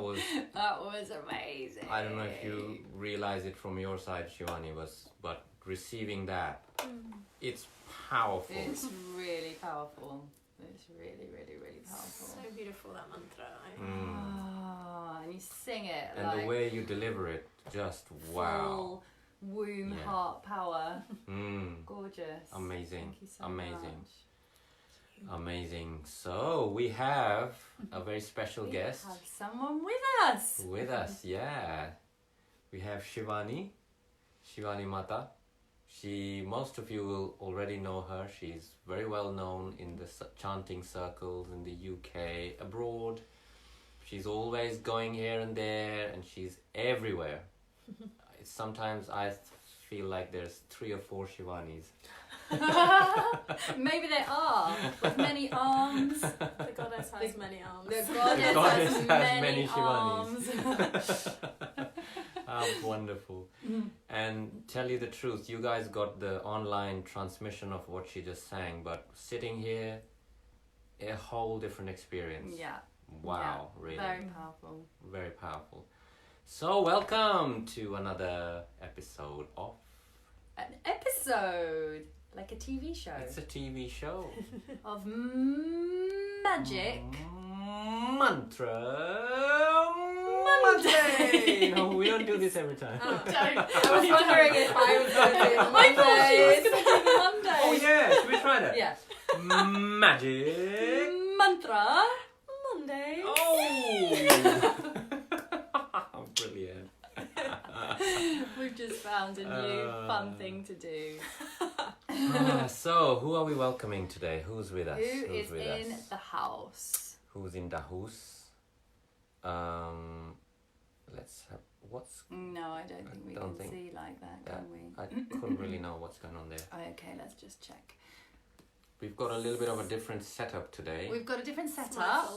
was... That was amazing. I don't know if you realize it from your side, Sivani, but receiving that, it's powerful. It's really powerful. It's really, really, really powerful. So beautiful, that mantra. Oh, and you sing it And like the way you deliver it, just wow. full womb, heart power. Gorgeous. Amazing. Thank you so Amazing. much. Amazing. So we have a very special guest. We have someone with us. With us, yeah. We have Sivani Mata. Most of you will already know her. She's very well known in the chanting circles in the UK, abroad. She's always going here and there, and she's everywhere. Sometimes I feel like there's 3 or 4 Sivanis. Maybe they are, with many arms. The goddess has many arms. The goddess has many arms. How wonderful. And tell you the truth, you guys got the online transmission of what she just sang, but sitting here, a whole different experience. Yeah. Wow, yeah. really. Very powerful. Very powerful. So welcome to another episode of... An episode, like a TV show. It's a TV show. Of magic. Mantra Monday! No, we don't do this every time. I was wondering if I was going to do it. I thought she was going to do the Monday. Oh yeah, should we try that? Yeah. Magic Mantra Monday. Oh! Brilliant. We've just found a new fun thing to do. So, who are we welcoming today? Who's with us? Who's Who's with in us? the house? Who's in the house? Let's have... What's... No, I don't think we can see like that, can we? I couldn't really know what's going on there. Okay, let's just check. We've got a little bit of a different setup today. We've got a different setup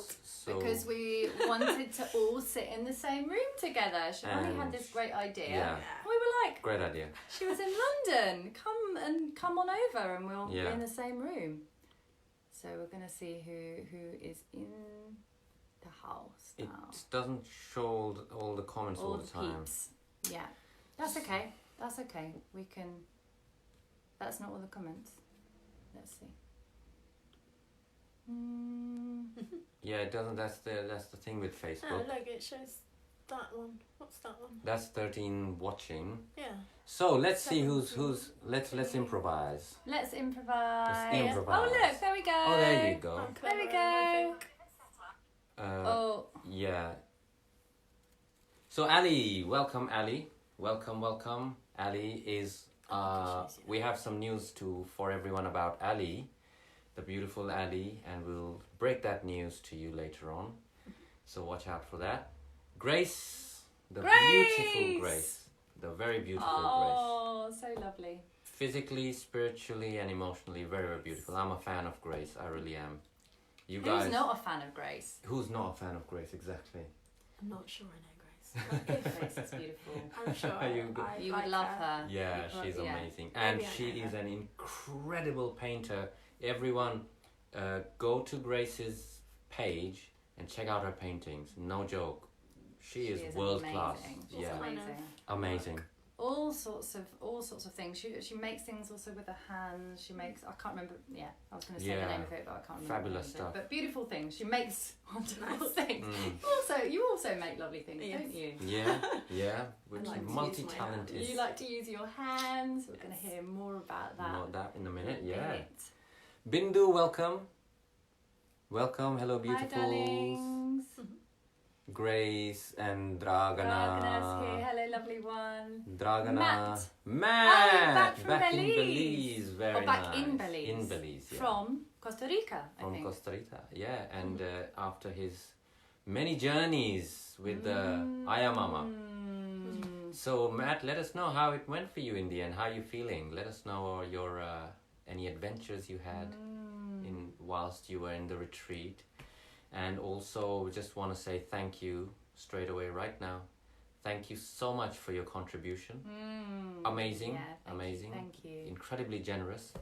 because we wanted to all sit in the same room together. Sivani had this great idea. Yeah. We were like, great idea. she was in London. Come on over, and we'll be in the same room. So we're gonna see who is in the house now. It doesn't show all the comments all the time. Peeps. Yeah, that's okay. That's okay. We can. That's not all the comments. Let's see. Yeah, it doesn't. That's the thing with Facebook. Oh, look, it shows that one. What's that one? That's 13 watching. Yeah. So let's see who's. Let's improvise. Let's improvise. Let's improvise. Oh look, there we go. Oh, there you go. There we go. Oh, Yeah. So Ali, welcome Ali. Welcome. Ali is. We have some news for everyone about Ali. The beautiful Ali, and we'll break that news to you later on. So watch out for that. Grace, the beautiful Grace, the very beautiful Grace. Oh, so lovely. Physically, spiritually, and emotionally, very, very beautiful. I'm a fan of Grace. I really am. You guys. Who's not a fan of Grace? Who's not a fan of Grace? Exactly. I'm not sure I know Grace. Grace is beautiful. I'm sure You would love her. Yeah, she's amazing, and she is an incredible painter. Everyone, go to Grace's page and check out her paintings. No joke, she is world class. She's amazing. All sorts of things. She makes things also with her hands. She makes, I can't remember. Yeah, I was going to say the name of it, but I can't remember. Fabulous stuff. But beautiful things. She makes wonderful things. You also make lovely things, don't you? Yeah. We're like multi-talented. You like to use your hands. We're going to hear more about that. More of that in a minute. Yeah. Bindu, welcome. Hello, beautifuls. Hi, darlings. Grace and Dragana. Dragana's here. Hello, lovely one. Dragana. Matt. Back from in Belize. Very back nice. in Belize. In Belize, yeah. From Costa Rica, I think. From Costa Rica, yeah. And after his many journeys with the Aya Mama. So, Matt, let us know how it went for you in the end. How are you feeling? Let us know your any adventures you had whilst you were in the retreat. And also, just want to say thank you straight away right now. Thank you so much for your contribution. Amazing. Thank you. Incredibly generous.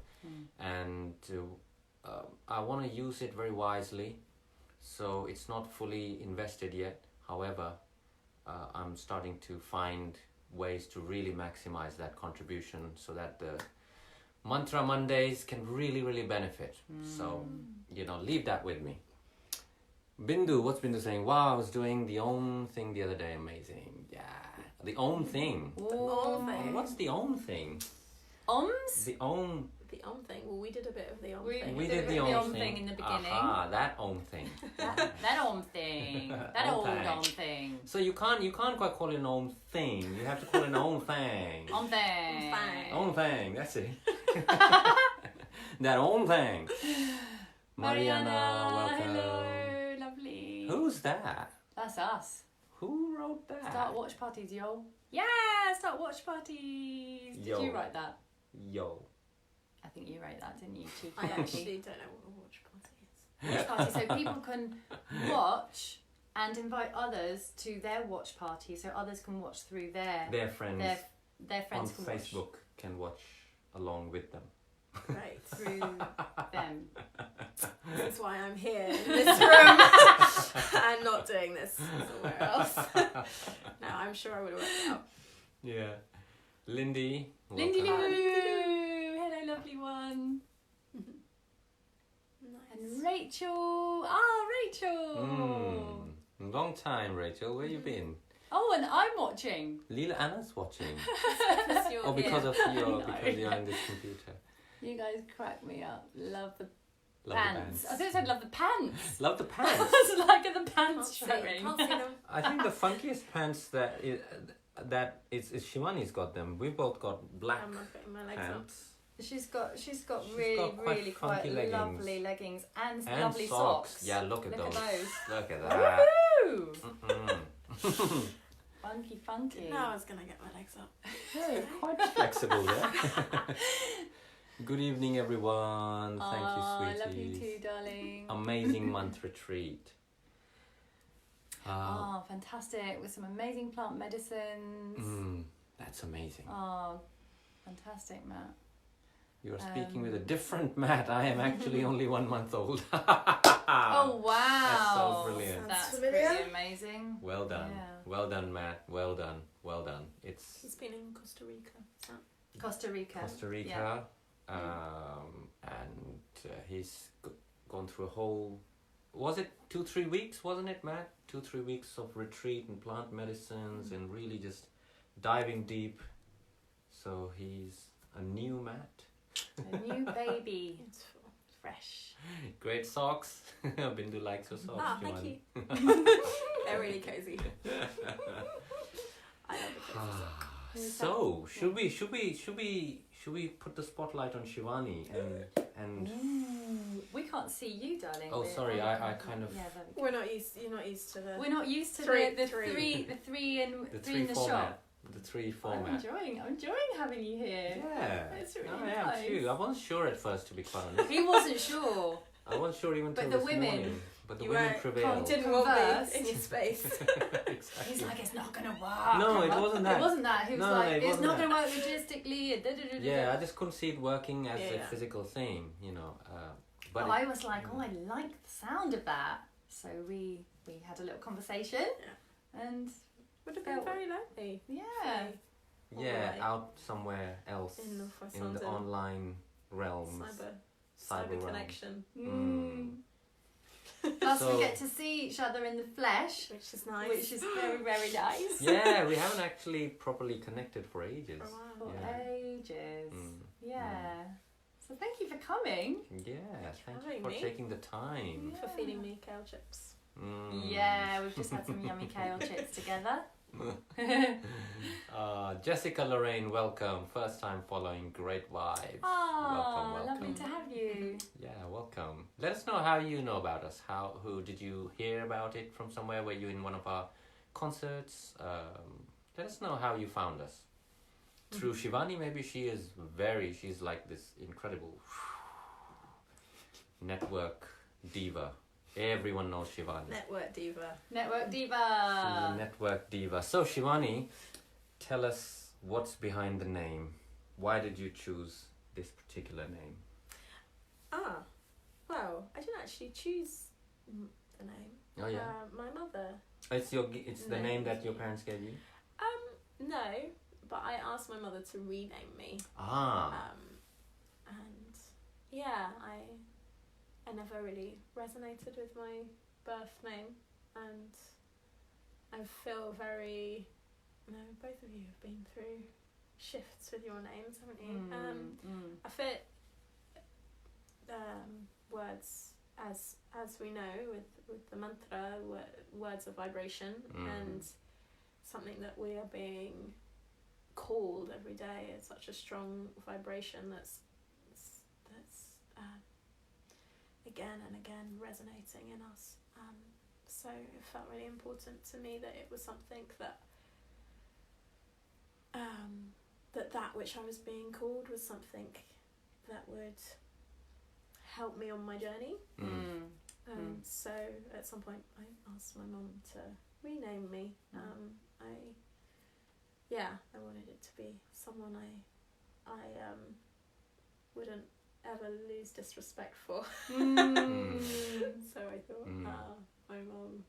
And I want to use it very wisely. So it's not fully invested yet. However, I'm starting to find ways to really maximize that contribution so that the Mantra Mondays can really benefit. So, leave that with me. Bindu, what's Bindu saying? Wow, I was doing the Om thing the other day. Amazing. Yeah. The Om thing. Om thing. What's the Om thing? Oms? The Om. The Om thing. Well, we did a bit of the Om We thing. We did the Om thing in the beginning. Aha, that Om thing. That Om thing. That Om old thing. Om thing. So you can't quite call it an Om thing. You have to call it an Om thing. Om thing. Om thing, that's it. That Om thing. Mariana, welcome. Hello, lovely. Who's that? That's us. Who wrote that? Start watch parties, yo. Yeah, start watch parties. Did Yo. you write that? Yo. I think you wrote that, didn't you? Cheeky I monkey. actually don't know what a watch party is. Watch party, so people can watch and invite others to their watch party, so others can watch through Their friends their friends on can Facebook can watch along with them. Right. watch through them. That's why I'm here in this room and not doing this somewhere else. No, I'm sure I would have worked out. Yeah. Lindy. Lindy Lou, welcome. hello, lovely one. Nice. And Rachel. Ah, Rachel. Long time, Rachel. Where you been? Oh, and I'm watching. Leela Anna's watching. Because you're Because here. of because you're on this computer. You guys crack me up. Love the Love pants. the I pants. thought I said love the pants. Love the I pants. was like, are the Can't pants see, showing? can't see them. I think the funkiest pants that is Shivani's got them. We've both got black I'm not putting my legs up. pants She's got She's really, got quite really funky quite leggings. lovely leggings and, and lovely socks. socks. Yeah, look at Look those. at those. Look at that. Woo! Mm-mm. Funky, funky. Now I was going to get my legs up. Yeah, quite flexible there. Good evening, everyone. Thank you, I sweeties. love you too, darling. Amazing month retreat. Fantastic. With some amazing plant medicines. That's amazing. Oh, fantastic, Matt. You are speaking with a different Matt. I am actually only 1 month old. Oh, wow. That's so brilliant. That's familiar. pretty amazing. Well done. Yeah. Well done, Matt. Well done. Well done. It's He's been in Costa Rica. Is that? Costa Rica. Costa Rica. Yeah. And he's gone through a whole... Was it 2-3 weeks, wasn't it, Matt? 2-3 weeks of retreat and plant medicines and really just diving deep. So he's a new Matt. A new baby. Beautiful. Fresh. Great socks. Bindu likes your socks. Ah, thank Giovanni. you. They're really cozy. I love the cozy sock. So should we put the spotlight on Shivani and Ooh, we can't see you, darling. Oh, We're sorry, on- I kind of- Yeah, there we go. You're not used to the... We're not used to Three- the three. three in the three in the format. shop. The three I'm format. enjoying having you here. Yeah, It's really I am nice. too. I wasn't sure at first, to be quite honest. He wasn't sure. I wasn't sure even But till the this women- morning. But the You women weren't prevailed. confident. Didn't want Converse. me in your space. Exactly. He's like, it's not gonna work. No, it wasn't that. It wasn't that. He was No, like, it it's wasn't not that. gonna work logistically. Yeah, I just couldn't see it working as a Yeah. physical thing, you know. But Oh, it- I was like, oh, I like the sound of that. So we had a little conversation. Yeah. And Would have been Felt- very lonely. yeah. yeah, Alright. out somewhere else In Northwest in the London. online realms. Cyber realm. connection, Plus So- we get to see each other in the flesh, which is nice. which is very, very nice. Yeah, we haven't actually properly connected for ages. For a while. For Yeah. ages. Mm. Yeah. So thank you for coming. Yeah, thank you having for me. taking the time. For feeding me kale chips. Mm. Yeah, we've just had some yummy kale chips together. Jessica Lorraine, welcome. First time following, great vibes. Oh, welcome. lovely to have you. Yeah, welcome. Let us know how you know about us. Who did you hear about it from somewhere? Were you in one of our concerts? Let us know how you found us. Through Shivani, maybe she's like this incredible network diva. Everyone knows Shivani. Network diva. Network She's a Diva. network diva. So Shivani, tell us what's behind the name. Why did you choose this particular name? Well, I didn't actually choose the name. Oh yeah. My mother It's the name that your parents gave you? No, but I asked my mother to rename me. And yeah, I never really resonated with my birth name, and I feel very, both of you have been through shifts with your names, haven't you? I feel words, as we know with the mantra, words of vibration, and something that we are being called every day is such a strong vibration that's again and again resonating in us. So it felt really important to me that it was something that that which I was being called was something that would help me on my journey. So at some point I asked my mum to rename me. I wanted it to be someone I wouldn't ever lose disrespect for. So I thought, my mum,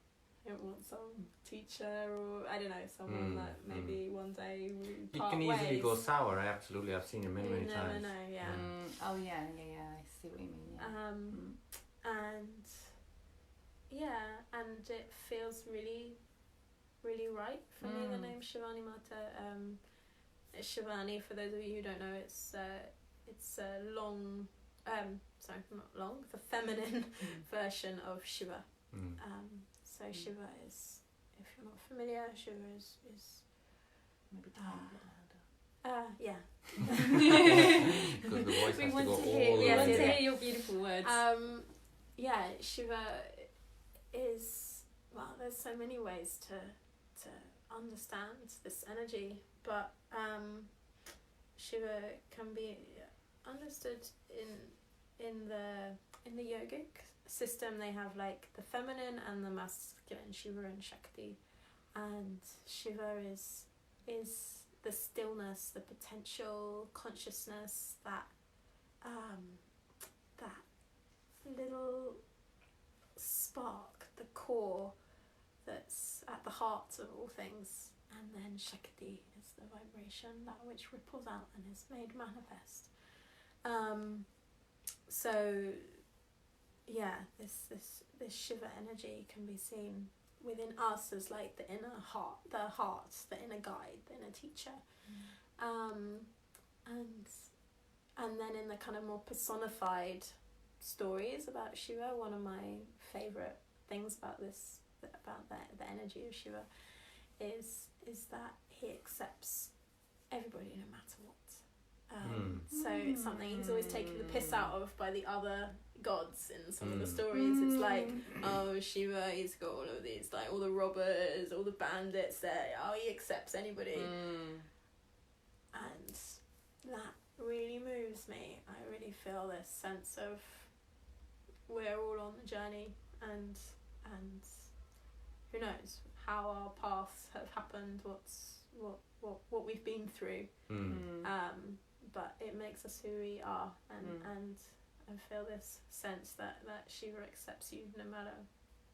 I don't want some teacher or I don't know, someone that maybe one day we part can easily ways. go sour. Absolutely, I've seen it many times. Never know, yeah. Oh yeah, I see what you mean. Yeah. And it feels really, really right for me. The name Sivani Mata. Shivani, for those of you who don't know, it's a long, sorry, not long, the feminine version of Shiva. So Shiva is, if you're not familiar, Shiva is maybe tiny bit louder. Because the voice has to go all we want to hear your beautiful words. Shiva is, well, there's so many ways to understand this energy, but Shiva can be understood in the yogic system. They have like the feminine and the masculine, Shiva and Shakti, and Shiva is the stillness, the potential consciousness, that little spark, the core that's at the heart of all things. And then Shakti is the vibration, that which ripples out and is made manifest. This Shiva energy can be seen within us as like the inner heart, the inner guide, the inner teacher. And then in the kind of more personified stories about Shiva, one of my favourite things about the energy of Shiva is that he accepts everybody no matter what. So it's something he's always taken the piss out of by the other gods in some of the stories. It's like, oh, Shiva, he's got all of these, like all the robbers, all the bandits there. Oh, he accepts anybody. And that really moves me. I really feel this sense of we're all on the journey, and who knows how our paths have happened, what we've been through. But it makes us who we are, and I feel this sense that Shiva accepts you no matter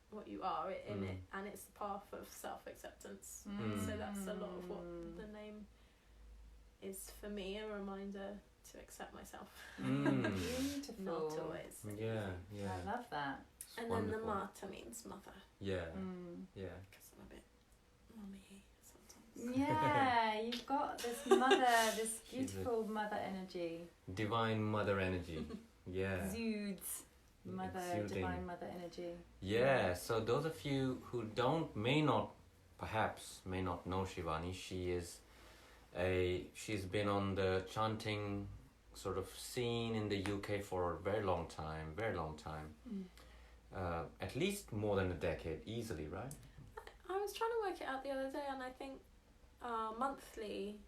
what you are in it, and it's the path of self-acceptance. So that's a lot of what the name is for me, a reminder to accept myself. Beautiful. Not always. Yeah. I love that. And wonderful. then the Mata means mother. Yeah. Because I'm a bit mummy sometimes. Yeah, you've got this mother, this beautiful mother energy. Divine mother energy. Yeah. Exudes mother, Exuding. divine mother energy. Yeah, so those of you who may not know Shivani, she's been on the chanting sort of scene in the UK for a very long time. At least more than a decade, easily, right? I was trying to work it out the other day, and I think monthly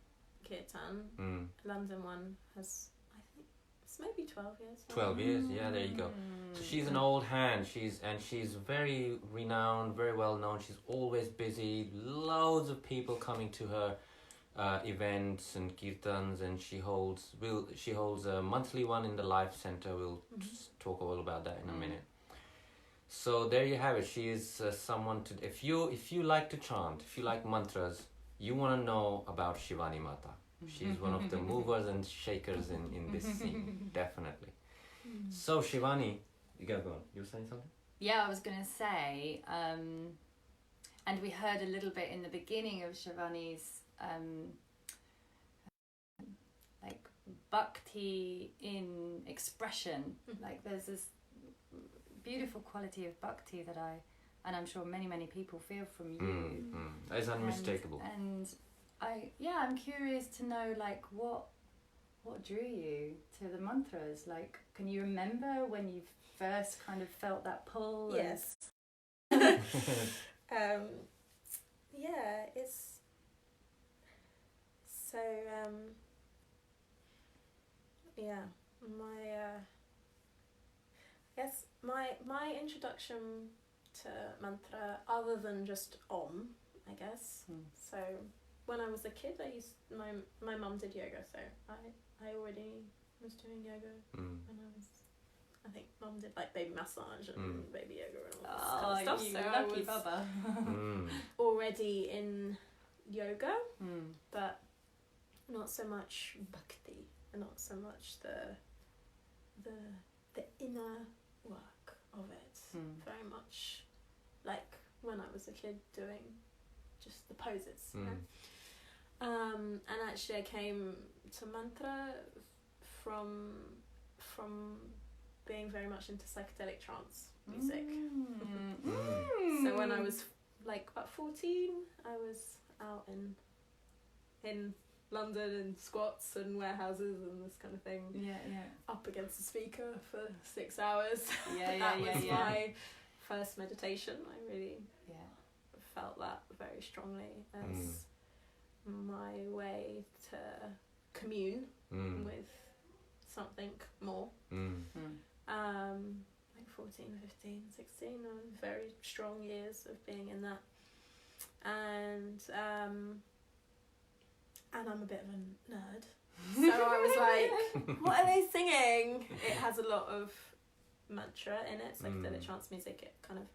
kirtan, London one, has, I think it's maybe 12 years. 12 years, yeah, there you go. So she's an old hand. She's very renowned, very well known. She's always busy. Loads of people coming to her events and kirtans, and she holds a monthly one in the Life Centre. We'll talk all about that in a minute. So there you have it. She is someone to. If you like to chant, if you like mantras, you want to know about Sivani Mata. She's one of the movers and shakers in this scene, definitely. So Sivani, you go on. You were saying something? Yeah, I was going to say, and we heard a little bit in the beginning of Sivani's like bhakti in expression. Like there's this beautiful quality of bhakti that and I'm sure many people feel from you. It's unmistakable. And I'm curious to know like what drew you to the mantras. Like, can you remember when you first kind of felt that pull? Yes. Yeah, it's so yeah, my introduction to mantra, other than just Om, I guess. So when I was a kid, my mum did yoga, so I already was doing yoga when I think mum did like baby massage and baby yoga and all this kind of stuff. So lucky I was baba. already in yoga, but not so much bhakti, not so much the inner work of it. Very much like when I was a kid doing just the poses. You know? And actually I came to mantra from being very much into psychedelic trance music. So when I was like about 14, I was out in London in squats and warehouses and this kind of thing. Up against the speaker for 6 hours. That was my first meditation. I really felt that very strongly as my way to commune with something more. Like 14, 15, 16, very strong years of being in that. And I'm a bit of a nerd. So I was like, what are they singing? It has a lot of mantra in it, psychedelic trance music. It kind of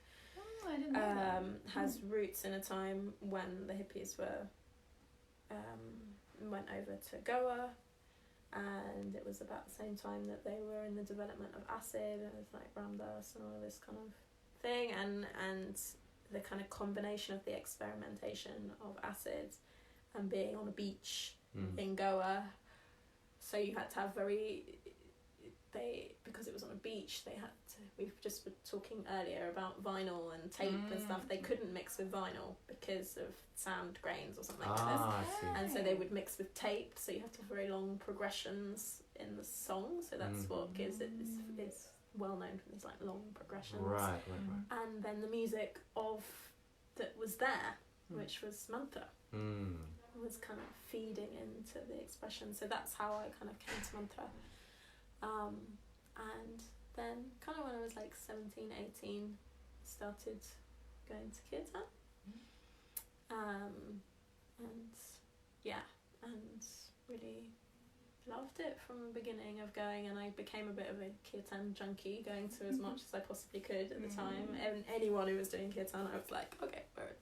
I didn't know that. has roots in a time when the hippies went over to Goa, and it was about the same time that they were in the development of acid, and it was like Ramdas and all this kind of thing, and the kind of combination of the experimentation of acid and being on a beach in Goa. So you had to have because it was on a beach, they had to, we just were talking earlier about vinyl and tape and stuff, they couldn't mix with vinyl because of sound grains or something like this. I see. And so they would mix with tape, so you have to have very long progressions in the song, so that's what gives it, it's well known for these like long progressions. Right. And then the music that was there, which was mantra, was kind of feeding into the expression. So that's how I kind of came to mantra. And then kind of when I was like 17, 18, started going to kirtan. And really loved it from the beginning of going, and I became a bit of a kirtan junkie, going to as much as I possibly could at the time. And anyone who was doing kirtan, I was like, okay, where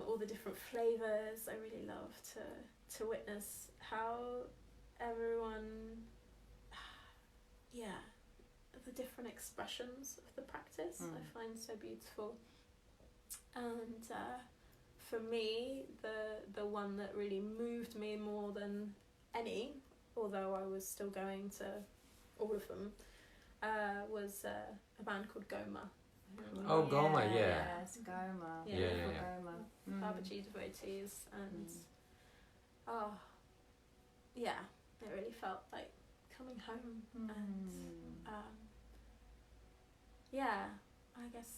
all the different flavours. I really love to witness how everyone, the different expressions of the practice I find so beautiful. And for me, the one that really moved me more than any, although I was still going to all of them, was a band called Goma. Oh, Goma, yeah. Yes, Goma. Yeah. Goma. Babaji devotees, and it really felt like coming home. And I guess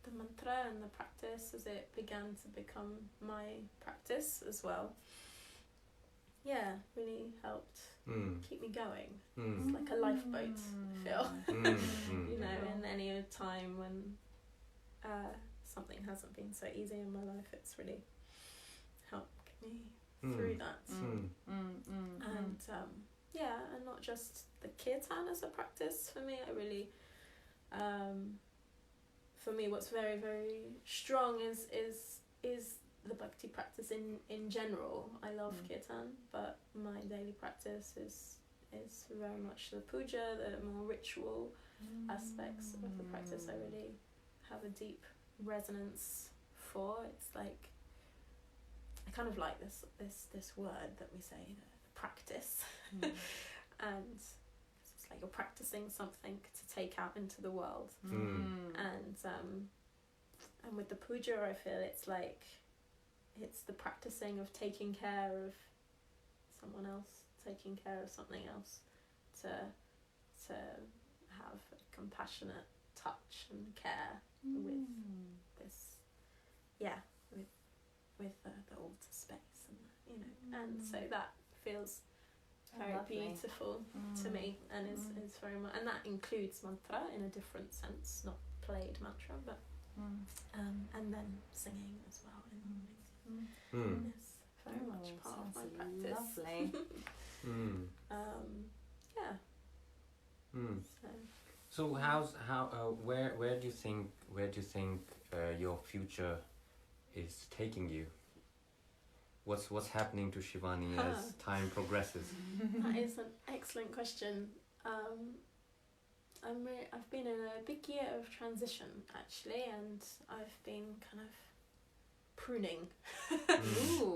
the mantra and the practice, as it began to become my practice as well, really helped keep me going. It's like a lifeboat, I feel. You know, in any time when something hasn't been so easy in my life, it's really helped me through that. And and not just the kirtan as a practice for me. I really, for me, what's very, very strong is the bhakti practice in general. I love kirtan, but my daily practice is very much the puja, the more ritual aspects of the practice. I really have a deep resonance for. It's like, I kind of like this word that we say, the practice, and it's like you're practicing something to take out into the world. And with the puja, I feel it's like it's the practicing of taking care of someone else, taking care of something else, to have a compassionate touch and care with this, with the altar space, and and so that feels very beautiful to me, and is very much, and that includes mantra in a different sense, not played mantra, but and then singing as well in the mornings. It's very much part of my practice. Lovely. So where do you think your future is taking you? What's happening to Sivani as time progresses? That is an excellent question. I've been in a big year of transition, actually, and I've been kind of pruning,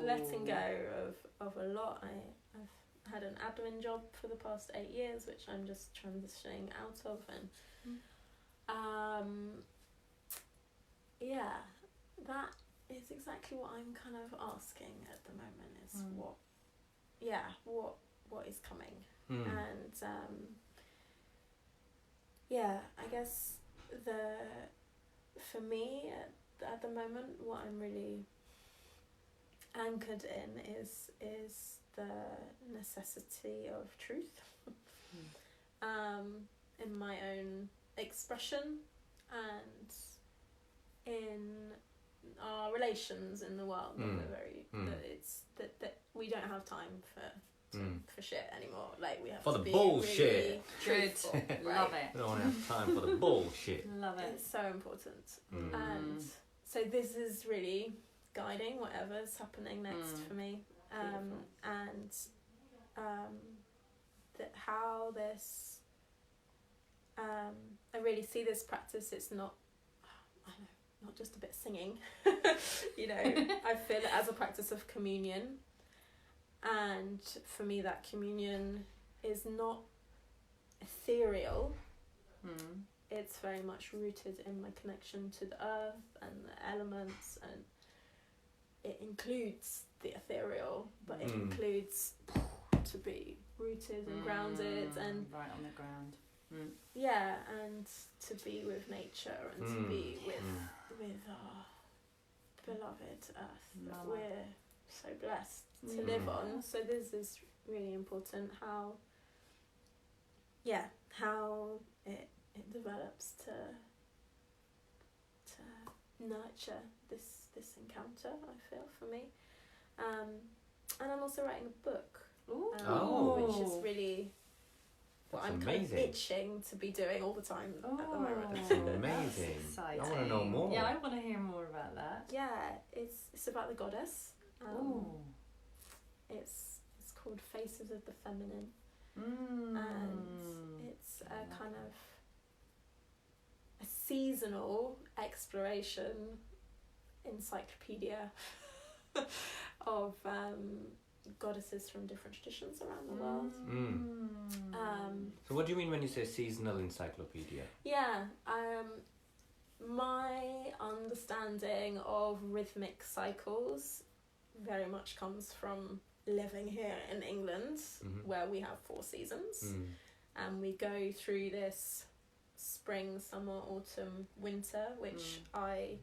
letting go of a lot. I've had an admin job for the past 8 years, which I'm just transitioning out of, and that is exactly what I'm kind of asking at the moment, is what is coming. And I guess for me at the moment, what I'm really anchored in is the necessity of truth in my own expression and in our relations in the world. That we're very that we don't have time for shit anymore. Like, we have for to the be bullshit. Really truthful, right? Love it. We don't have time for the bullshit. Love it. It's so important. And so this is really guiding whatever's happening next for me. That how this I really see this practice, it's not, I don't know, not just a bit singing. I feel it as a practice of communion, and for me that communion is not ethereal. It's very much rooted in my connection to the earth and the elements, and it includes the ethereal, but it includes to be rooted and grounded and right on the ground. And to be with nature and to be with our beloved earth that we're so blessed to live on. So this is really important, how it develops to nurture this encounter, I feel, for me. And I'm also writing a book, which is really what I'm kind of itching to be doing all the time at the moment. That's amazing. Exciting. I want to know more. Yeah, I want to hear more about that. Yeah, it's about the goddess. It's called Faces of the Feminine, and it's a kind of a seasonal exploration encyclopedia of goddesses from different traditions around the world. So what do you mean when you say seasonal encyclopedia? My understanding of rhythmic cycles very much comes from living here in England, where we have 4 seasons, and we go through this spring, summer, autumn, winter, which I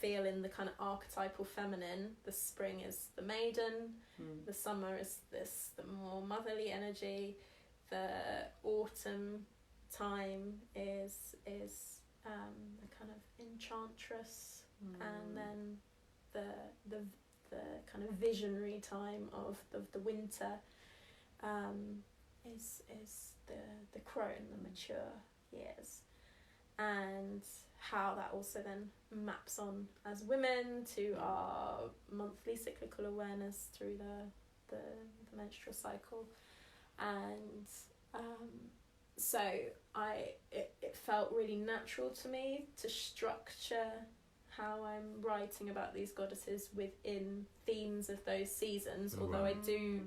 feel in the kind of archetypal feminine. The spring is the maiden, the summer is the more motherly energy, the autumn time is the kind of enchantress, and then the kind of visionary time of the winter, is the crone, the mature years, and how that also then maps on as women to our monthly cyclical awareness through the menstrual cycle. And so it felt really natural to me to structure how I'm writing about these goddesses within themes of those seasons, although I do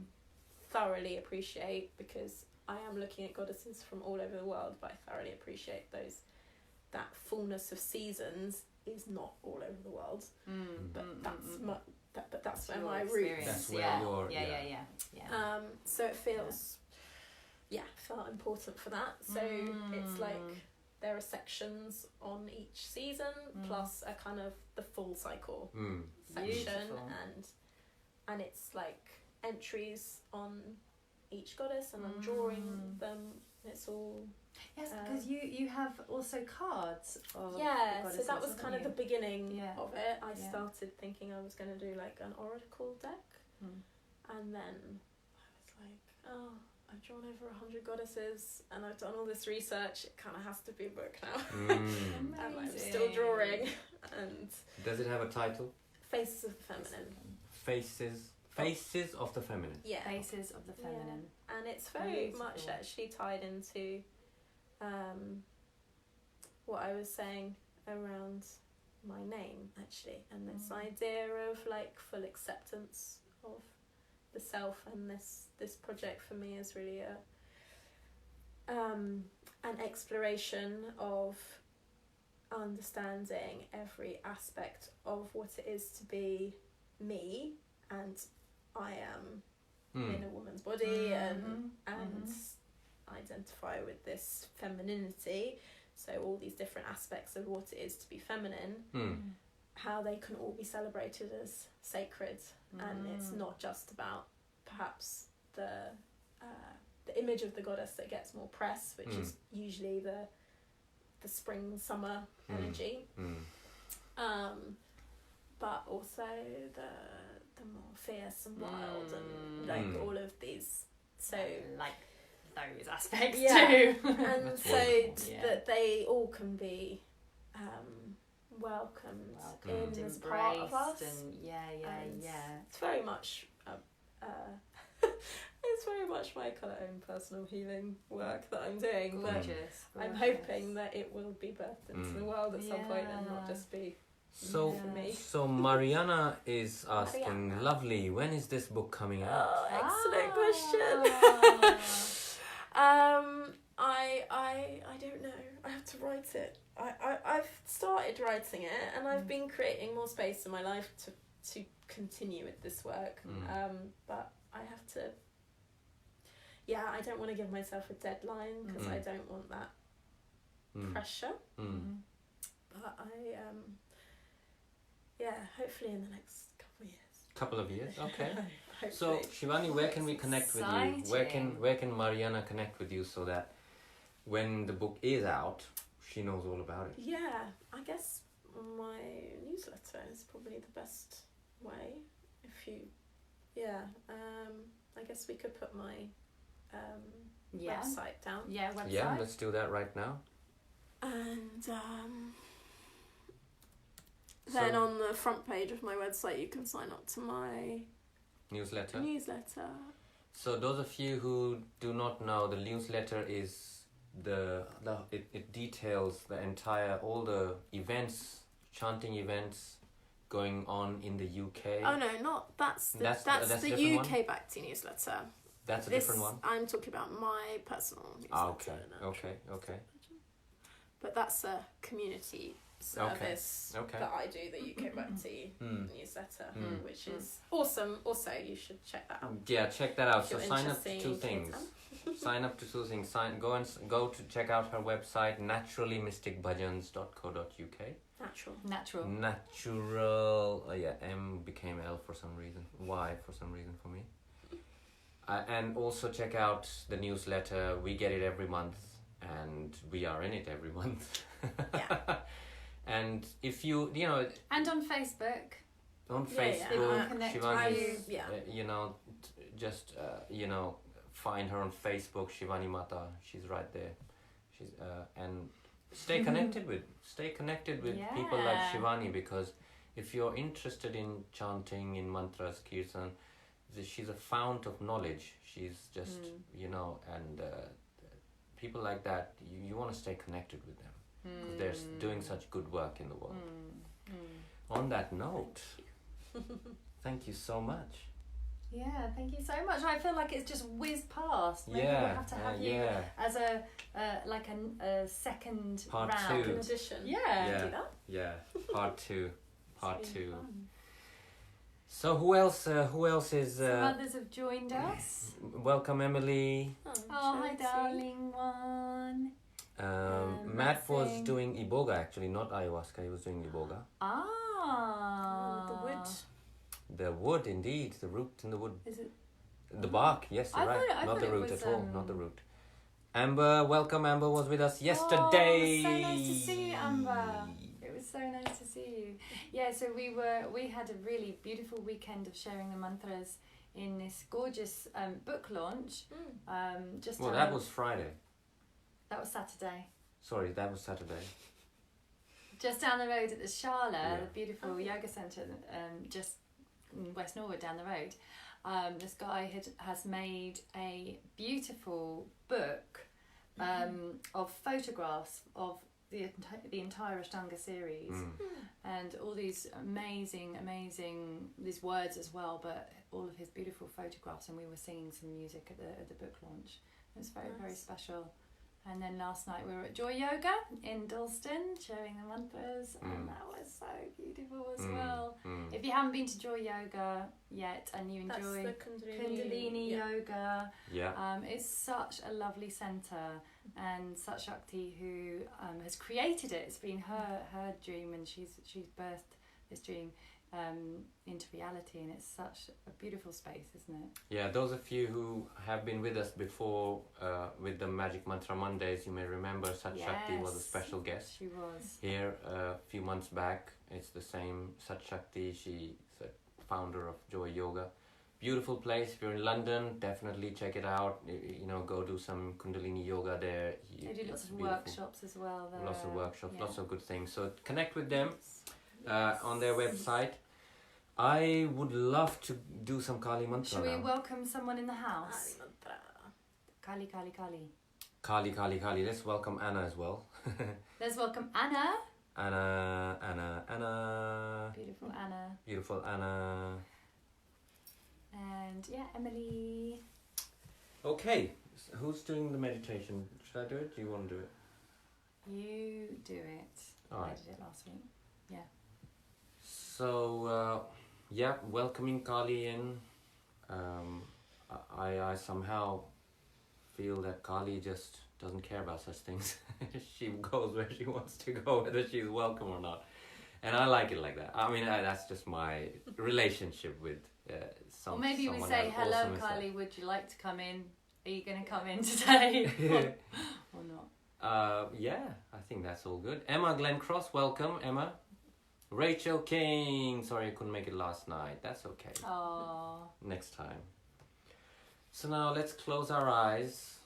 thoroughly appreciate, because I am looking at goddesses from all over the world, but I thoroughly appreciate that fullness of seasons is not all over the world, but that's where my roots. That's where you're. Yeah. So it feels, felt important for that. So it's like there are sections on each season plus a kind of the full cycle section. Beautiful. and it's like entries on each goddess, and I'm drawing them. It's all because you have also cards of the so goddesses, that was kind of the beginning of it. I Yeah. started thinking I was going to do like an oracle deck, and then I was like, oh, I've drawn over 100 goddesses and I've done all this research, it kind of has to be a book now. And I'm still drawing. And does it have a title? Faces of the Feminine. Faces of the Feminine. Yeah. Faces of the Feminine. And it's very much actually tied into what I was saying around my name, actually, and this idea of like full acceptance of the self. And this project for me is really an exploration of understanding every aspect of what it is to be me, and I am in a woman's body, and identify with this femininity. So all these different aspects of what it is to be feminine, how they can all be celebrated as sacred, and it's not just about perhaps the image of the goddess that gets more press, which is usually the spring summer energy, but also the more fierce and wild, and like all of these. So like those aspects too. And That's so wonderful. that they all can be welcomed in as part of us. And It's very much it's very much my kind of own personal healing work that I'm doing. Gorgeous. But I'm hoping that it will be birthed into the world at some point, and not just be So, for me. so Mariana is asking, lovely, when is this book coming out? Oh, excellent question. I don't know. I have to write it. I've started writing it, and I've been creating more space in my life to continue with this work. But I have to. Yeah, I don't want to give myself a deadline, because I don't want that pressure. But hopefully in the next couple of years. Couple of years, okay. Hopefully. So Sivani, where can we connect with you? Where can Mariana connect with you so that when the book is out, she knows all about it? Yeah, I guess my newsletter is probably the best way. If you, I guess we could put my website down. Yeah, website. Yeah, let's do that right now. And then on the front page of my website, you can sign up to my Newsletter. So those of you who do not know, the newsletter is it details the entire, all the events, chanting events going on in the UK. Oh no, not that's the UK Bhakti newsletter. That's a different one. I'm talking about my personal newsletter. Okay. But that's a community service that I do, the UK Bhakti newsletter, which is awesome. Also, you should check that out. Yeah, check that out. If So you're sign up to interested, two things. Sign up to two things. Go to check out her website, naturallymysticbhajans.co.uk. Natural. M became L for some reason. Y for some reason for me. And also check out the newsletter. We get it every month, and we are in it every month. Yeah. And if you and on Facebook. On Facebook, Shivani, you. just find her on Facebook, Sivani Mata. She's right there. She's and stay connected with people like Yeah. Sivani, because if you're interested in chanting, in mantras, kirtan, she's a fount of knowledge. She's just and people like that, you want to stay connected with them because they're doing such good work in the world. On that note, thank you so much. Yeah, thank you so much. I feel like it's just whizzed past. Maybe we'll have to have you as a second Part round. two. An addition. Yeah. Do that. Yeah, part two. Part It's really two. fun. So who else is Some others have joined us. welcome Emily. Oh, hi, Chelsea. darling one. Matt was Maxine. doing iboga, actually, not ayahuasca. He was doing iboga. Ah. The wood. The wood, indeed, the root in the wood. Is it? The bark, yes, you're I right. thought Not the it root was, at all, not the root. Amber, welcome. Amber was with us yesterday. Oh, so nice to see you, Amber. It was so nice to see you. Yeah, so we had a really beautiful weekend of sharing the mantras in this gorgeous book launch. Just Well, down that the- was Friday. that was Saturday. Sorry, that was Saturday. Just down the road at the Shala, Yeah. the beautiful yoga centre, just in West Norwood down the road. This guy has made a beautiful book of photographs of the entire Ashtanga series, and all these amazing these words as well, but all of his beautiful photographs. And we were singing some music at the book launch. It was very special. And then last night we were at Joy Yoga in Dalston, sharing the mantras, and that was so beautiful as well. If you haven't been to Joy Yoga yet and you enjoy That's the Kundalini Yoga, Yeah. it's such a lovely centre, and Sat Shakti, who has created it, it's been her dream, and she's birthed this dream into reality, and it's such a beautiful space, isn't it? Yeah, those of you who have been with us before with the Magic Mantra Mondays, you may remember Sat Shakti was a Yes. special guest She was. here a few months back. It's the same Sat Shakti. She's the founder of Joy Yoga. Beautiful place. If you're in London, definitely check it out. Go do some Kundalini Yoga there. They do lots It's of beautiful. workshops as well. There. Lots of workshops, Yeah. lots of good things. So connect with them on their website. I would love to do some Kali Mantra Shall we now. welcome someone in the house? Mantra. Kali, Kali, Kali. Kali, Kali, Kali. Let's welcome Anna as well. Let's welcome Anna. Anna. Beautiful Anna. Beautiful Anna. And Emily. Okay, who's doing the meditation? Should I do it? Do you want to do it? You do it. All I right. did it last week. So, welcoming Kali in. I somehow feel that Kali just doesn't care about such things. She goes where she wants to go, whether she's welcome or not. And I like it like that. I mean, that's just my relationship with Or maybe we someone say, as hello, awesome as that. Kylie, would you like to come in? Are you going to come in today? or not? Yeah, I think that's all good. Emma Glencross, welcome, Emma. Rachel King, sorry I couldn't make it last night. That's okay. Aww. Next time. So now let's close our eyes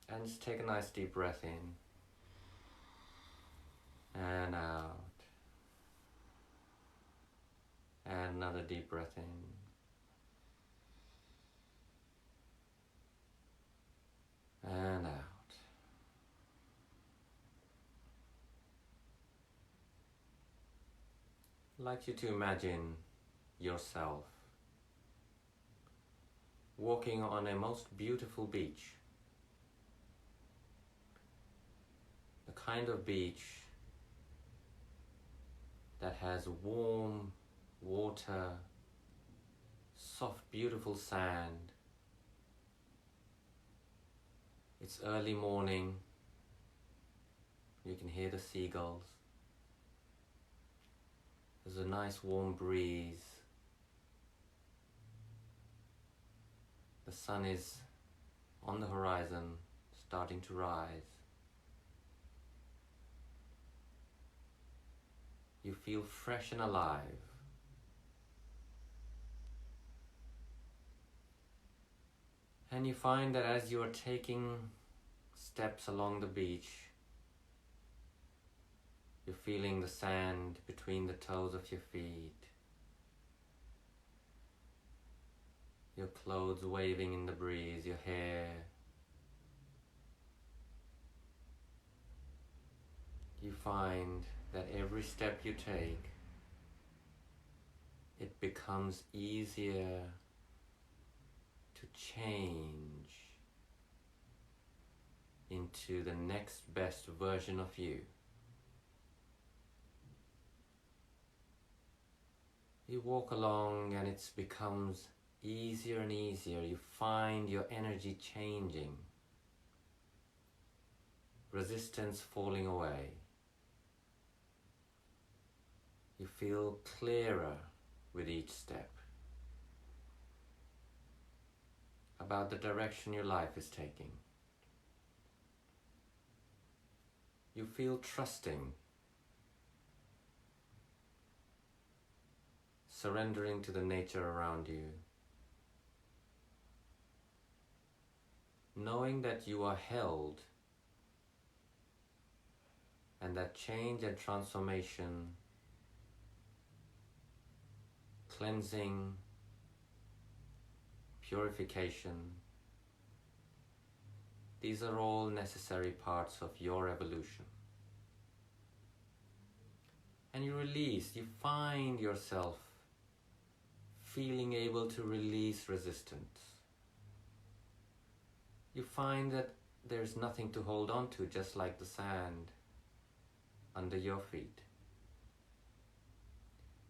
and just take a nice deep breath in and out. And another deep breath in. And out. I'd like you to imagine yourself walking on a most beautiful beach. The kind of beach that has warm water, soft, beautiful sand. It's early morning. You can hear the seagulls. There's a nice warm breeze. The sun is on the horizon, starting to rise. You feel fresh and alive. And you find that as you are taking steps along the beach, you're feeling the sand between the toes of your feet, your clothes waving in the breeze, your hair. You find that every step you take, it becomes easier to change into the next best version of you. You walk along and it becomes easier and easier. You find your energy changing, resistance falling away. You feel clearer with each step about the direction your life is taking. You feel trusting, surrendering to the nature around you, knowing that you are held and that change and transformation, cleansing, purification, these are all necessary parts of your evolution. And you release, you find yourself feeling able to release resistance. You find that there's nothing to hold on to, just like the sand under your feet.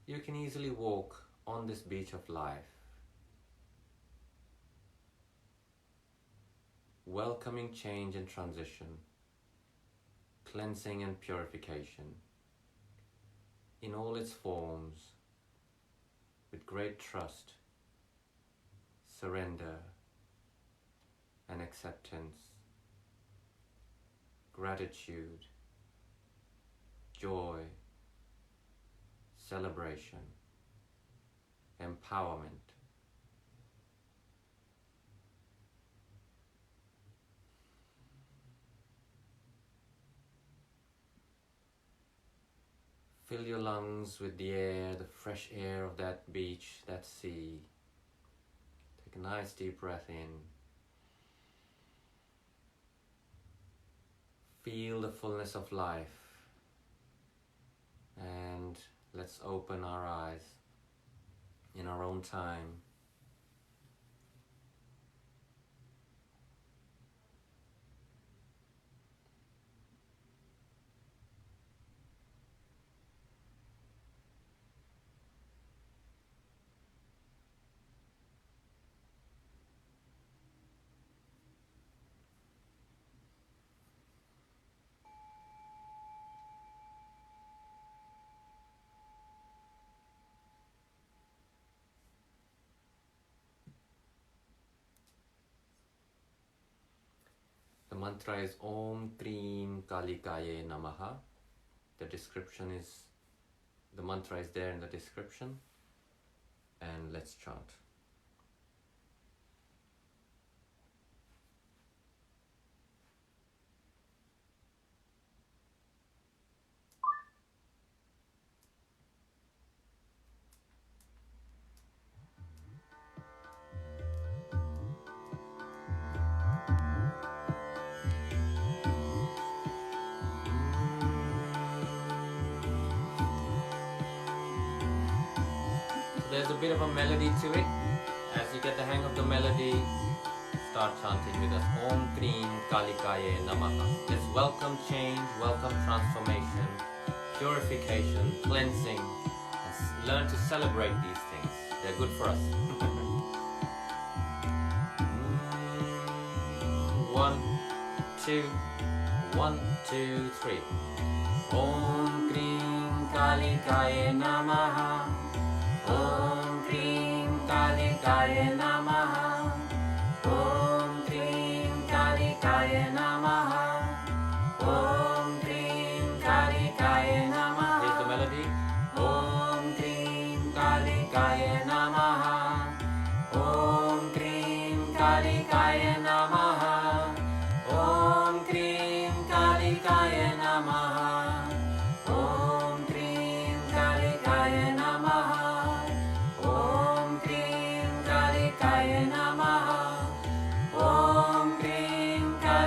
You can easily walk on this beach of life, welcoming change and transition, cleansing and purification in all its forms, with great trust, surrender, and acceptance, gratitude, joy, celebration, empowerment. Fill your lungs with the air, the fresh air of that beach, that sea. Take a nice deep breath in. Feel the fullness of life. And let's open our eyes in our own time. The mantra is Om KREEM KALIKAYE NAMAHA. The mantra is there in the description. And let's chant. There's a bit of a melody to it. As you get the hang of the melody, start chanting with us. Om KREEM KALIKAYE NAMAHA. Let's welcome change, welcome transformation, purification, cleansing, and learn to celebrate these things. They're good for us. 1, 2, 1, 2, 3. Om KREEM KALIKAYE NAMAHA. Om KREEM KALIKAYE NAMAHA. Om KREEM KALIKAYE NAMAHA. Om KREEM KALIKAYE NAMAHA. Here's the melody. Om KREEM KALIKAYE NAMAHA. Om KREEM KALIKAYE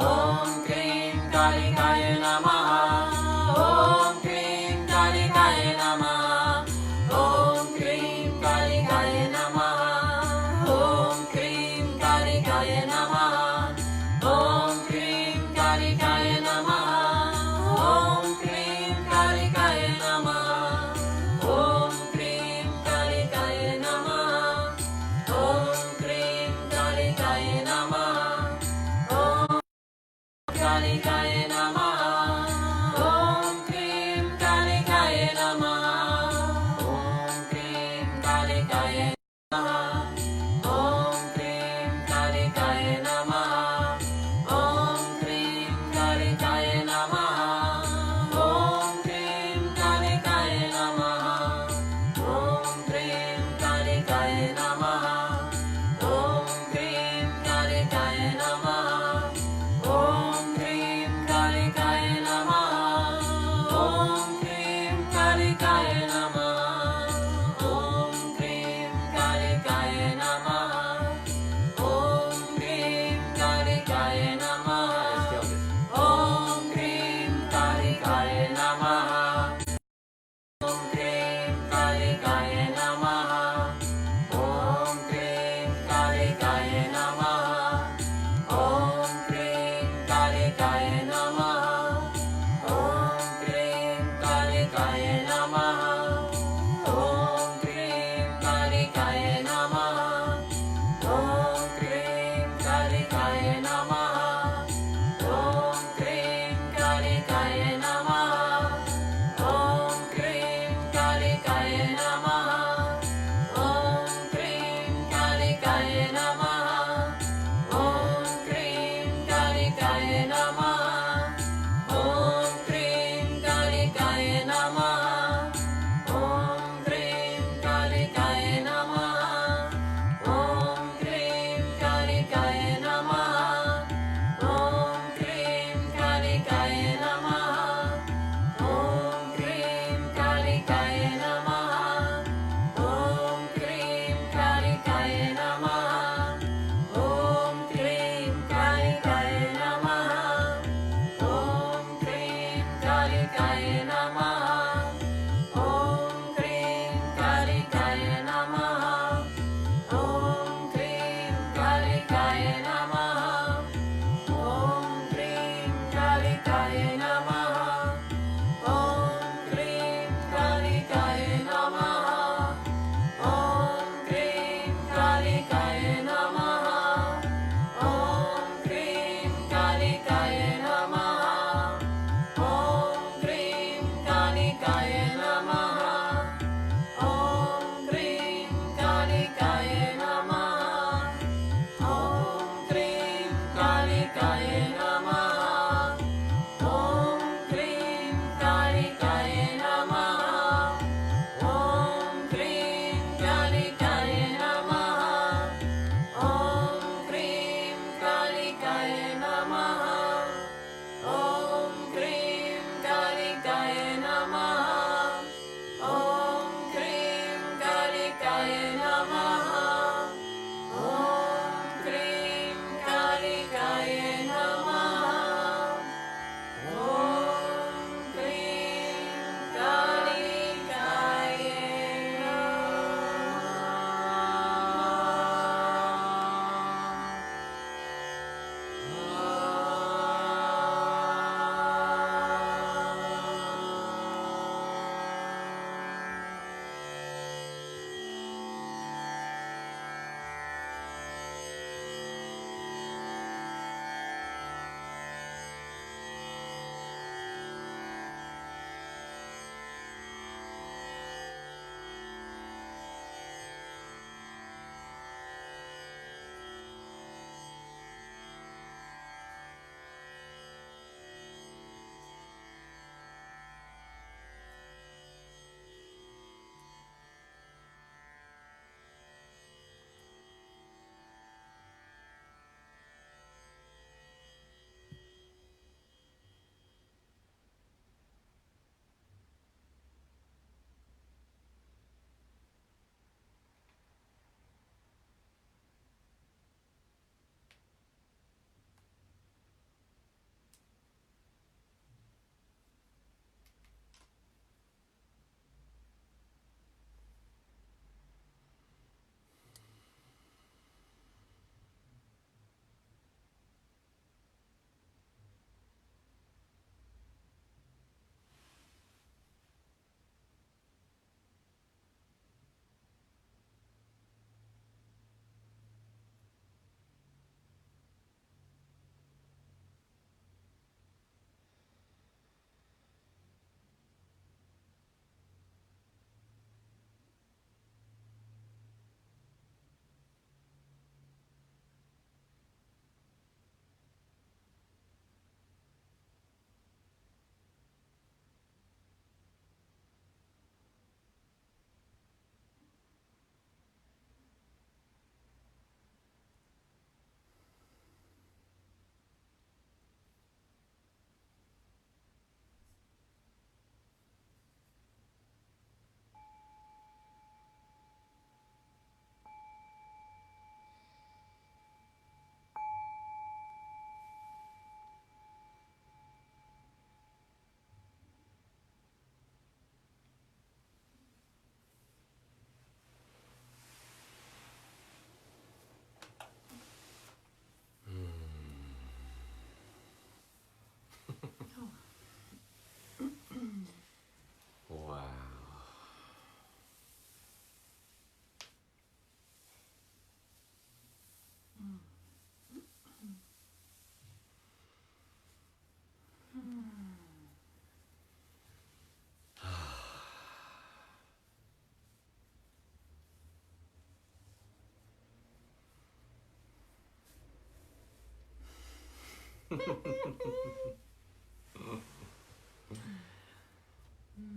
Om Kreem Kalikaye Namaha. Om Kreem Kalikaye Namaha. Om Kreem Kalikaye Namaha. Om Kreem Kalikaye Namaha. Om Kreem Kalikaye Namaha. Om Kreem Kalikaye Namaha. Om Kreem Kalikaye Namaha. Om Kreem Kalikaye Namaha. Om Kalikaye Namaha. Om Kreem Kalikaye Namaha. Om Kreem Kalikaye Namaha. Om Kreem Kalikaye Namaha. Om Kreem Kalikaye Namaha. Om Kreem Kalikaye Namaha. Om Kreem Kalikaye Namaha. Om Kreem Kalikaye Namaha. Om Kreem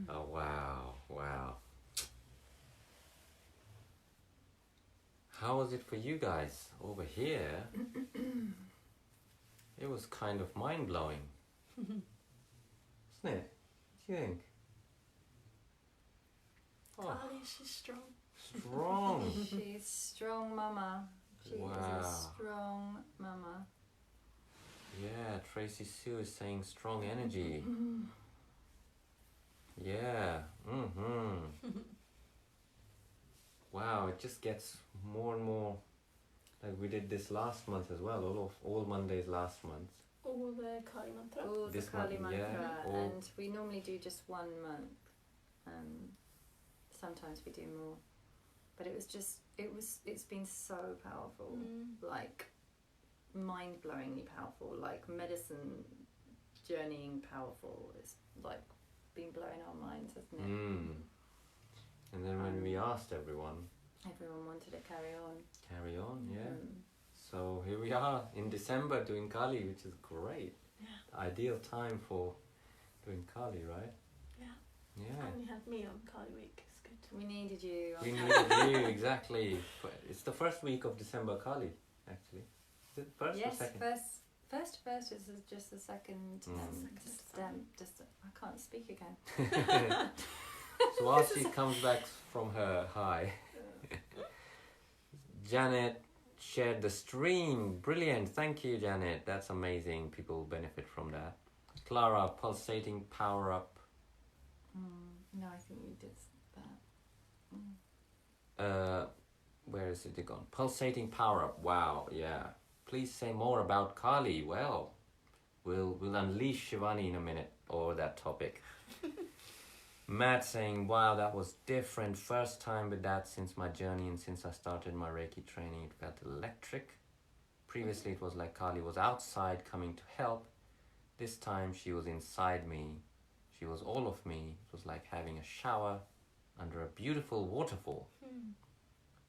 Oh wow, wow. How was it for you guys over here? It was kind of mind-blowing. Isn't it? What do you think? Oh, Kali, she's strong. strong. She's strong, mama. She is Wow. a strong mama. Yeah, Tracy Sue is saying strong energy. Yeah. Wow, it just gets more and more. Like we did this last month as well. All Mondays last month. All the Kali mantra. All the This Kali month, mantra, yeah, all- and we normally do just 1 month. Sometimes we do more, but it's been so powerful, like mind-blowingly powerful, like medicine journeying powerful. It's like been blowing our minds, hasn't it? And then when we asked everyone, Everyone wanted to carry on. carry on, yeah. So here we are in December doing Kali, which is great. Yeah. Ideal time for doing Kali, right? Yeah. Yeah. And we had me on Kali week. It's good. We needed you. We needed you, exactly. It's the first week of December Kali, actually. Is it first or Yes, second? first is just the second. Just I can't speak again. So while she comes back from her high, Janet shared the stream. Brilliant. Thank you, Janet. That's amazing. People benefit from that. Clara, pulsating power up. No, I think you did that. Where is it gone? Pulsating power up. Wow, yeah. Please say more about Kali. Well, we'll unleash Sivani in a minute over that topic. Matt saying, wow, that was different. First time with that since my journey and since I started my Reiki training, it felt electric. Previously, it was like Kali was outside coming to help. This time, she was inside me. She was all of me. It was like having a shower under a beautiful waterfall.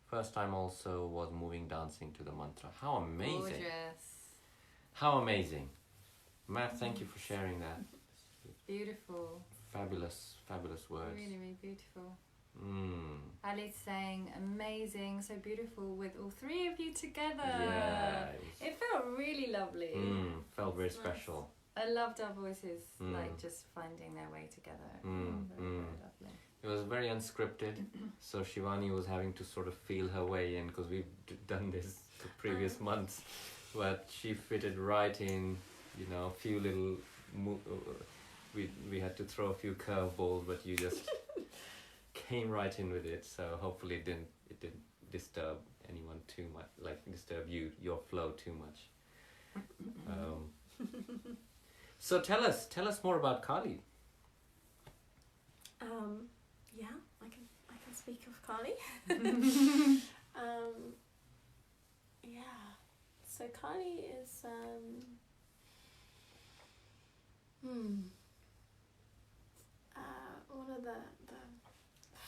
First time also was moving dancing to the mantra. How amazing. Gorgeous. How amazing. Matt, thank you for sharing that. Beautiful. Fabulous, fabulous words. Really, really beautiful. Ali's saying amazing, so beautiful with all three of you together. Yeah. It felt really lovely. Felt very Nice. special. I loved our voices, like just finding their way together. Very lovely. It was very unscripted, so Sivani was having to sort of feel her way in because we've done this the previous months, but she fitted right in. You know, a few little. We had to throw a few curveballs, but you just came right in with it. So hopefully it didn't disturb anyone too much, like disturb your flow too much. So tell us more about Kali. Yeah, I can speak of Kali. Yeah. So Kali is one of the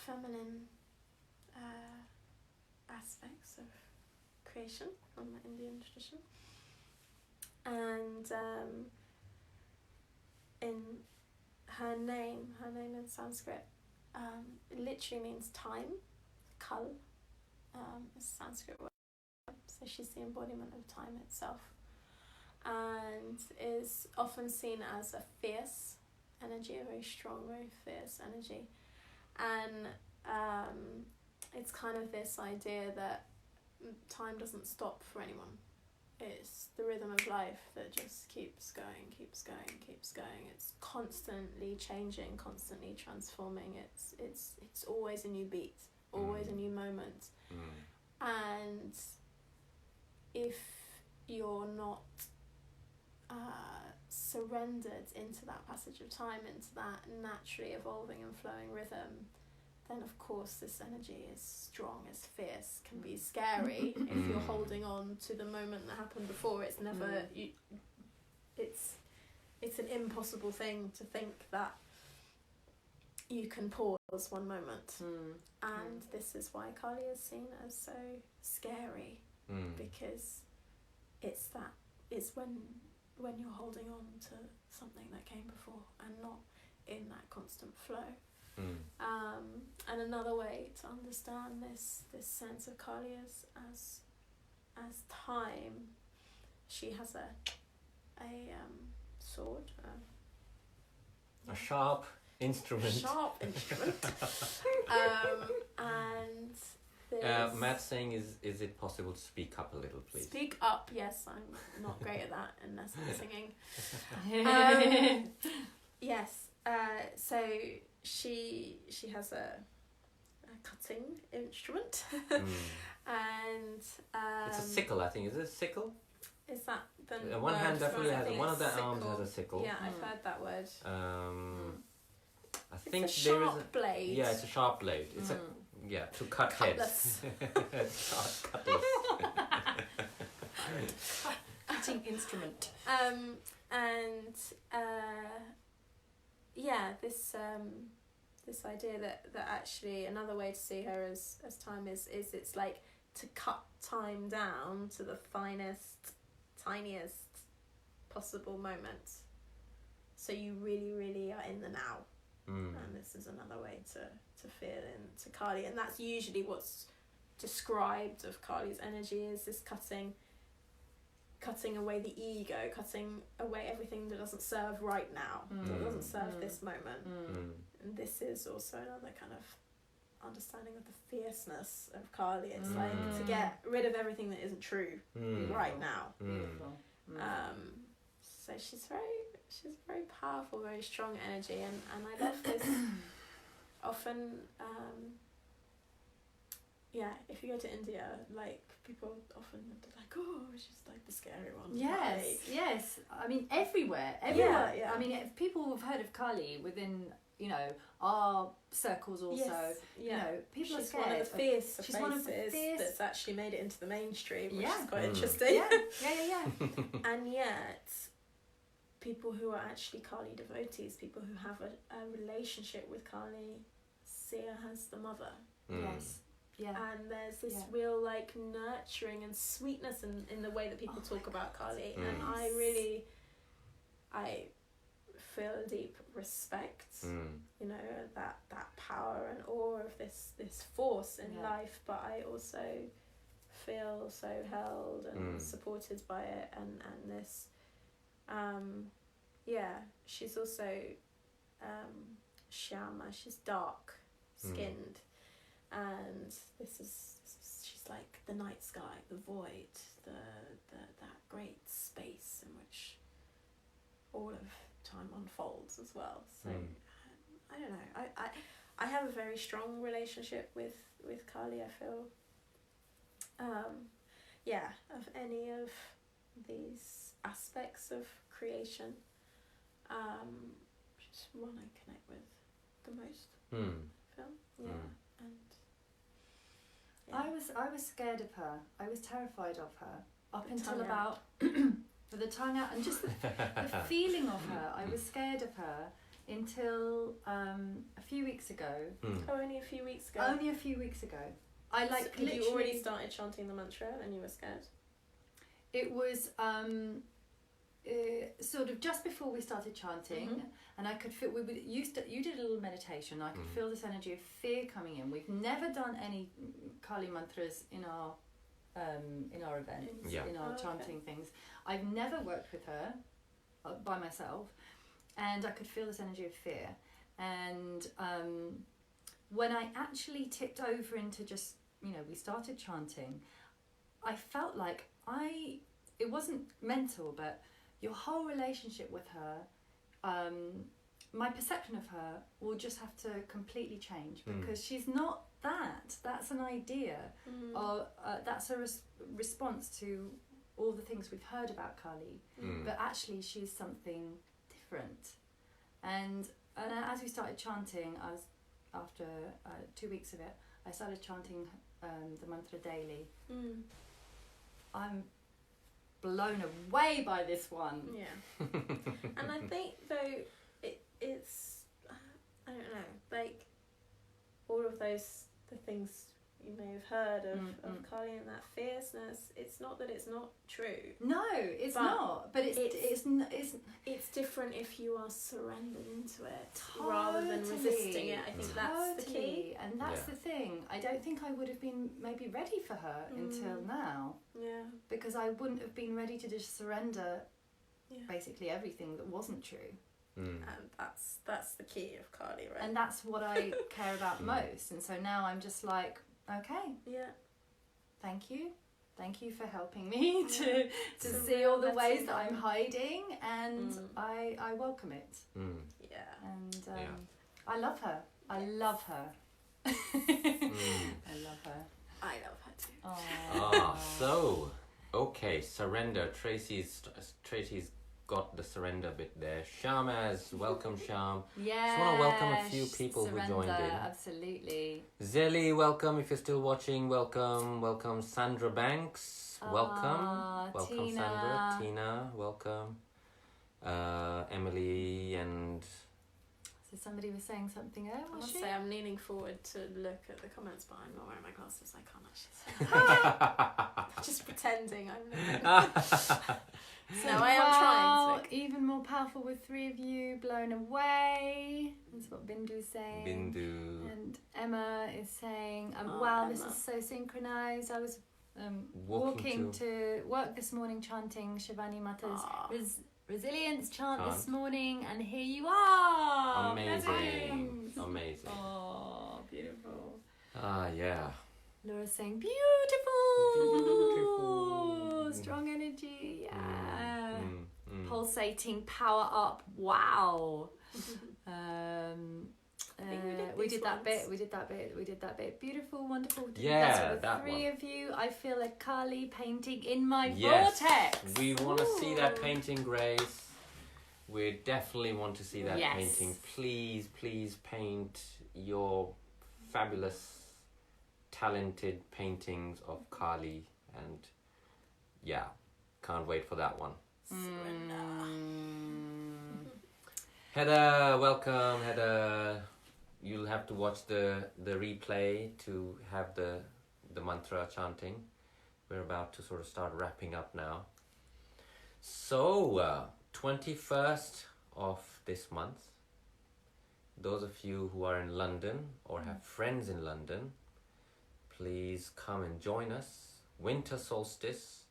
feminine aspects of creation from the Indian tradition, and in her name in Sanskrit it literally means time. Kal is a Sanskrit word, so she's the embodiment of time itself, and is often seen as a fierce energy, a very strong, very fierce energy. And it's kind of this idea that time doesn't stop for anyone. It's the rhythm of life that just keeps going. It's constantly changing, constantly transforming. It's always a new beat, always a new moment. And if you're not surrendered into that passage of time, into that naturally evolving and flowing rhythm, then of course this energy is strong, is fierce, can be scary if you're holding on to the moment that happened before. It's never it's an impossible thing to think that you can pause one moment. And this is why Kali is seen as so scary, because it's when when you're holding on to something that came before and not in that constant flow. And another way to understand this sense of Kali as time, she has a sword, a sharp instrument. And Matt's saying, is it possible to speak up a little, please? Speak up, yes. I'm not great at that unless I'm singing. Yes. So she has a cutting instrument, and it's a sickle, I think. Is it a sickle? Is that the one hand definitely has one of the sickle. arms has a sickle. Yeah, I've heard that word. I think it's a there is sharp blade. Yeah, it's a sharp blade. It's to cut Cutlass. heads. Cutlass. Cutting instrument. This idea that actually another way to see her as time is it's like to cut time down to the finest, tiniest possible moment. So you really, really are in the now. And this is another way to feel into Kali, and that's usually what's described of Kali's energy, is this cutting away the ego, cutting away everything that doesn't serve right now, that doesn't serve this moment. And this is also another kind of understanding of the fierceness of Kali. It's like to get rid of everything that isn't true right now. Beautiful. So she's very powerful, very strong energy, and I love this. Often, if you go to India, like people often are like, oh, she's like the scary one. Yes. I mean, everywhere. Yeah. I mean, if people have heard of Kali within, our circles also, people she's are scared. One of the fierce She's one of the fierce that's actually made it into the mainstream, which is quite Mm. interesting. Yeah. And yet, people who are actually Kali devotees, people who have a relationship with Kali, see her as the mother. Yes. Yeah. And there's this real like nurturing and sweetness in the way that people talk about Kali, and I feel a deep respect, that power and awe of this force in life, but I also feel so held and supported by it, and this she's also Shyama, she's dark skinned, and she's like the night sky, the void, that great space in which all of time unfolds as well. So I don't know, I have a very strong relationship with Kali. I feel of any of these aspects of creation, just one I connect with the most. And I was scared of her. I was terrified of her up The until tongue about with the tongue out, and just the feeling of her. I was scared of her until a few weeks ago. Only a few weeks ago. Only a few weeks ago. I So had you already started chanting the mantra and you were scared? It was sort of just before we started chanting, and I could feel you did a little meditation. I could feel this energy of fear coming in. We've never done any Kali mantras in our events, in our chanting things. I've never worked with her by myself, and I could feel this energy of fear. And when I actually tipped over into just, we started chanting, I felt like it wasn't mental, but your whole relationship with her, my perception of her will just have to completely change, because she's not that. That's an idea, or that's a response to all the things we've heard about Kali, but actually she's something different. And as we started chanting, after 2 weeks of it, I started chanting the mantra daily. I'm blown away by this one. Yeah. And I think though it's I don't know, like all of the things you may have we've heard of Kali and that fierceness, it's not that it's not true. No, it's But not. But it's different if you are surrendered into it rather than resisting it. I think that's the key. And that's the thing. I don't think I would have been maybe ready for her until now. Yeah. Because I wouldn't have been ready to just surrender basically everything that wasn't true. And that's the key of Kali, right? And that's what I care about most. And so now I'm just like, okay, thank you for helping me to see all the ways that I'm hiding, and I welcome it. And I love her. I love her. I love her. I love her too. So okay, surrender. Tracy's got the surrender bit there. Shamaz, welcome Sham. Yeah. Just want to welcome a few people who joined in. Absolutely. Zelly, welcome if you're still watching. Welcome. Sandra Banks, welcome. Welcome Tina. Sandra. Tina, welcome. Emily and. So somebody was saying something earlier. I must say I'm leaning forward to look at the comments, but I'm not wearing my glasses. I can't actually see. Just pretending I'm looking. So I am trying to. Even more powerful with 3 of you blown away. That's what Bindu is saying. Bindu. And Emma is saying, wow, Emma. This is so synchronized. I was walking to work this morning chanting Sivani Mata's resilience chant this morning, and here you are. Amazing. Oh, beautiful. Yeah. Laura's saying beautiful. Strong energy. Yeah. Pulsating power up. Wow. We did that bit. Beautiful, wonderful. That 3 of you. I feel a Kali painting in my vortex. We want to see that painting, Grace. We definitely want to see that painting. Please paint your fabulous, talented paintings of Kali, and can't wait for that one. Heather, welcome. Heather, you'll have to watch the replay to have the mantra chanting. We're about to sort of start wrapping up now. So, 21st of this month, those of you who are in London or have friends in London, please come and join us. Winter solstice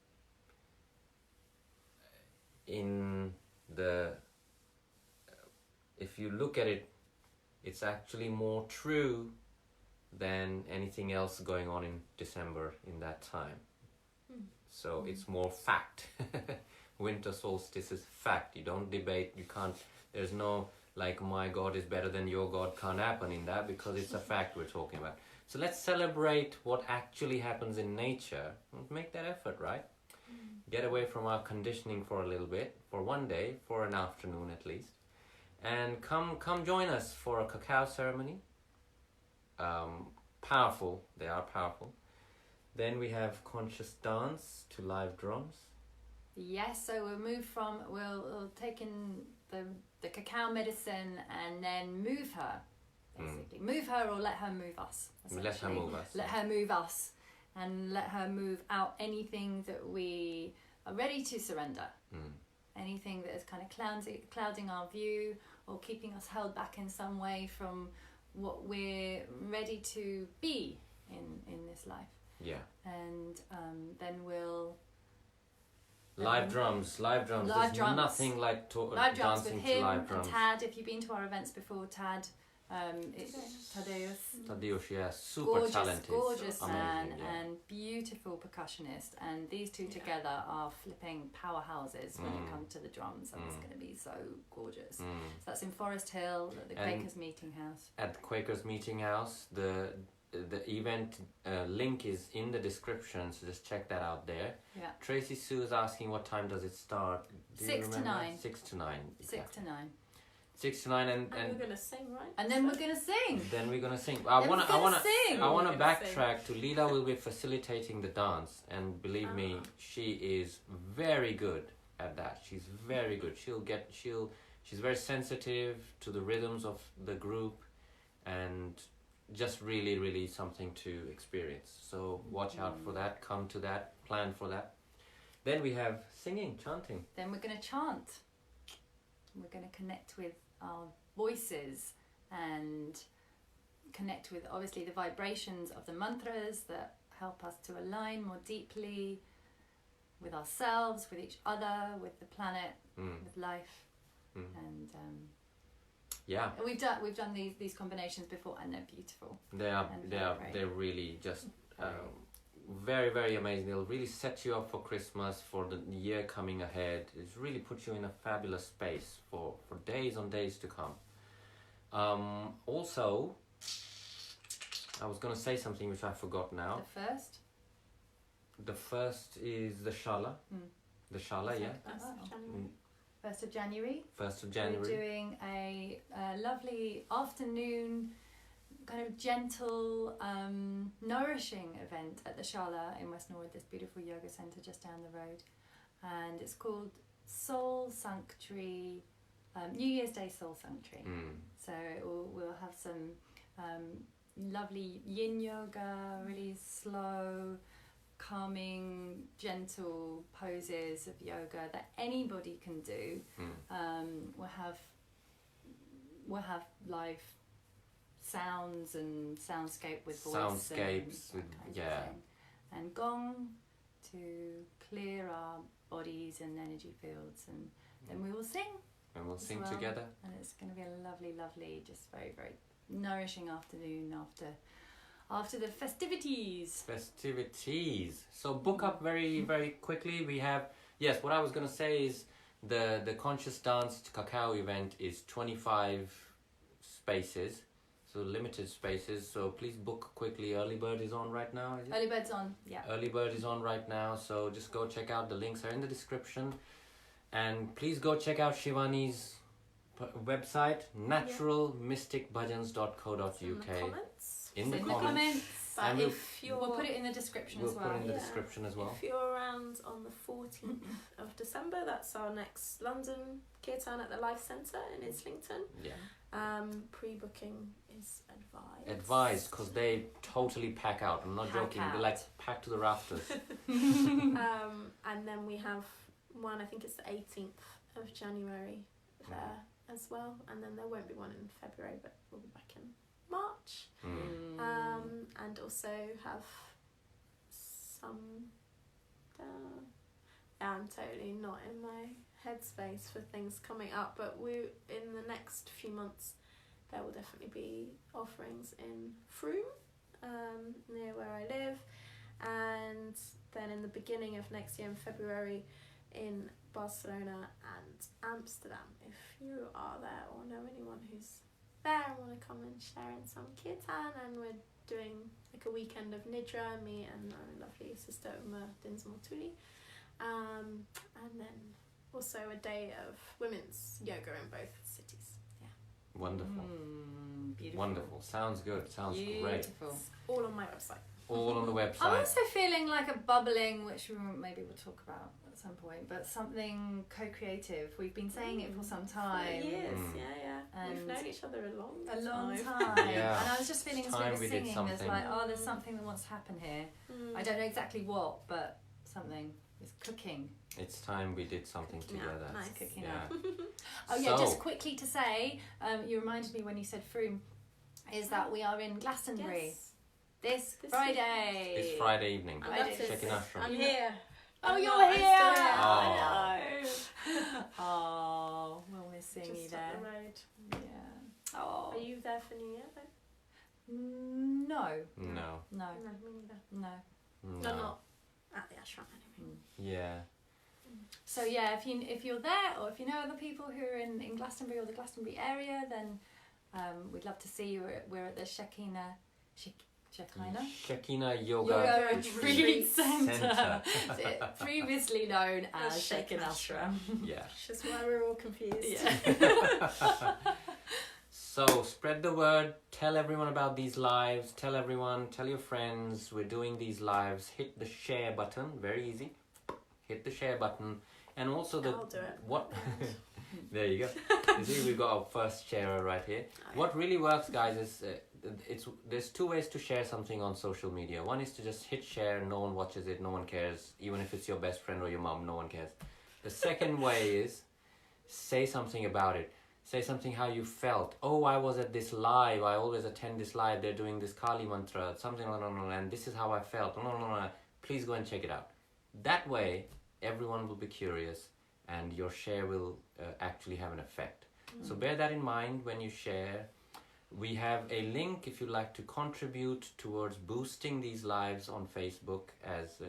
in the... If you look at it, it's actually more true than anything else going on in December in that time. So it's more fact. Winter solstice is fact. You don't debate, you can't, there's no like my God is better than your God can't happen in that, because it's a fact we're talking about. So let's celebrate what actually happens in nature. Make that effort, right? Get away from our conditioning for a little bit, for one day, for an afternoon at least. And come join us for a cacao ceremony. Powerful, they are powerful. Then we have conscious dance to live drums. Yes, so we'll take in the cacao medicine and then move her, basically. Move her or let her move us. Let her move us. Let her move us, and let her move out anything that we are ready to surrender. Anything that is kind of clouding our view or keeping us held back in some way from what we're ready to be in this life. Yeah. And then we'll... Live drums. There's nothing like live drums dancing with him to live drums. And Tad. If you've been to our events before, Tad, it's Tadeusz, yeah, super talented, gorgeous man, amazing, and beautiful percussionist. And these two together are flipping powerhouses when it comes to the drums, and it's going to be so gorgeous. So that's in Forest Hill at the Quakers Meeting House. At the Quakers Meeting House, the event link is in the description, so just check that out there. Yeah. Tracy Sue is asking what time does it start? 6 to 9. 6 to 9. Exactly. 6 to 9. 6 to 9, and we're gonna sing, right? And then we're gonna sing. Then we're gonna sing. I wanna backtrack to Leela. Will be facilitating the dance, and believe me, she is very good at that. She's very good. She's very sensitive to the rhythms of the group, and just really something to experience. So watch out for that, come to that, plan for that. Then we have singing, chanting. Then we're going to chant. We're going to connect with our voices and connect with obviously the vibrations of the mantras that help us to align more deeply with ourselves, with each other, with the planet, with life. And yeah, we've done these combinations before, and they're beautiful. They're really just very amazing. They'll really set you up for Christmas, for the year coming ahead. It's really put you in a fabulous space for days on days to come. Also, I was going to say something which I forgot now. The first is the Shala. The Shala, yeah. 1st of January. 1st of January. We're doing a lovely afternoon, kind of gentle, nourishing event at the Shala in West Norwood, this beautiful yoga centre just down the road. And it's called Soul Sanctuary, New Year's Day Soul Sanctuary. So we'll have some lovely yin yoga, really slow, calming, gentle poses of yoga that anybody can do. We'll have live sounds and soundscape with voice. Soundscapes with and gong to clear our bodies and energy fields, and then we will sing. And we'll sing together. And it's going to be a lovely, just very nourishing afternoon after the festivities. So book up very quickly. We have, what I was going to say is the Conscious Dance Cacao event is 25 spaces, so limited spaces. So please book quickly. Early bird is on right now, is it? Early bird's on, yeah. Early bird is on right now, so just go check out. The links are in the description. And please go check out Shivani's website, naturalmysticbhajans.co.uk. In the comments. But and we'll put it in the description as well. We'll put it in the description as well. If you're around on the 14th of December, that's our next London Kirtan at the Life Centre in Islington. Yeah. Pre-booking is advised. Advised, because they totally pack out. I'm not joking. They're like packed to the rafters. And then we have one, I think it's the 18th of January there as well. And then there won't be one in February, but we'll be back in March. And also have some I'm totally not in my headspace for things coming up, but in the next few months there will definitely be offerings in Froome, near where I live, and then in the beginning of next year in February in Barcelona and Amsterdam. If you are there or know anyone who's there and want to come and share in some kirtan, and we're doing like a weekend of Nidra, me and my lovely sister Uma Dinsmore-Tuli, and then also a day of women's yoga in both cities. Wonderful. Beautiful. Wonderful. Sounds good. Sounds great. It's all on my website. All on the website. I'm also feeling like a bubbling, which maybe we'll talk about at some point, but something co-creative. We've been saying it for some time. For years, yeah. And we've known each other a long time. time. Yeah. And I was just feeling as we were singing, there's like, there's something that wants to happen here. I don't know exactly what, but something is cooking. It's time we did something together. Nice. Cooking up. Just quickly to say, you reminded me when you said Froome, is that we are in Glastonbury this Friday. It's Friday evening. Checking ashram. I'm here. Oh, you're here! I know. Oh, we'll miss seeing you Just there. up the road. Yeah. Oh. Are you there for New Year though? No. No. No, me neither. No. No, not at the ashram anyway. Yeah. So yeah, if you're there, or if you know other people who are in Glastonbury or the Glastonbury area, then we'd love to see you. We're at the Shekinah Yoga Retreat Centre, previously known as Shekinah Ashram. Yeah. Just why we're all confused. Yeah. So spread the word. Tell everyone about these lives. Tell your friends. We're doing these lives. Hit the share button. Very easy. Hit the share button. And also I'll do it. What? There you go. You see, we've got our first sharer right here. What really works, guys, is there's two ways to share something on social media. One is to just hit share, no one watches it, no one cares. Even if it's your best friend or your mom, no one cares. The second way is say something about it. Say something how you felt. Oh, I was at this live. I always attend this live. They're doing this Kali mantra, something, and this is how I felt. Please go and check it out. That way, everyone will be curious and your share will actually have an effect. So bear that in mind when you share. We have a link if you'd like to contribute towards boosting these lives on Facebook as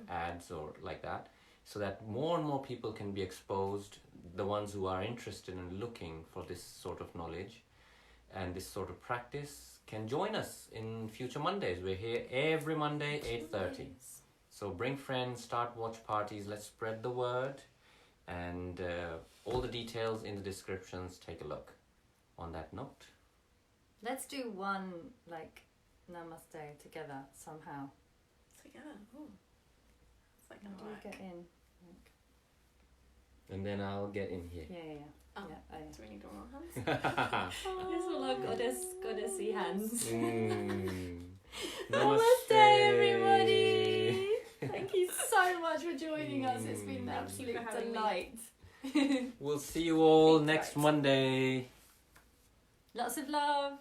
ads or like that, so that more and more people can be exposed, the ones who are interested in looking for this sort of knowledge and this sort of practice can join us in future Mondays. We're here every Monday, 8:30. So bring friends, start watch parties, let's spread the word, and all the details in the descriptions. Take a look. On that note, let's do one like namaste together somehow. Together. Oh. It's like How do we get in? and then I'll get in here. Yeah. Oh. Yeah. Do we need all our hands? These are all goddessy hands. Namaste, everybody. Thank you so much for joining us. It's been an absolute delight. We'll see you all next Monday. Lots of love.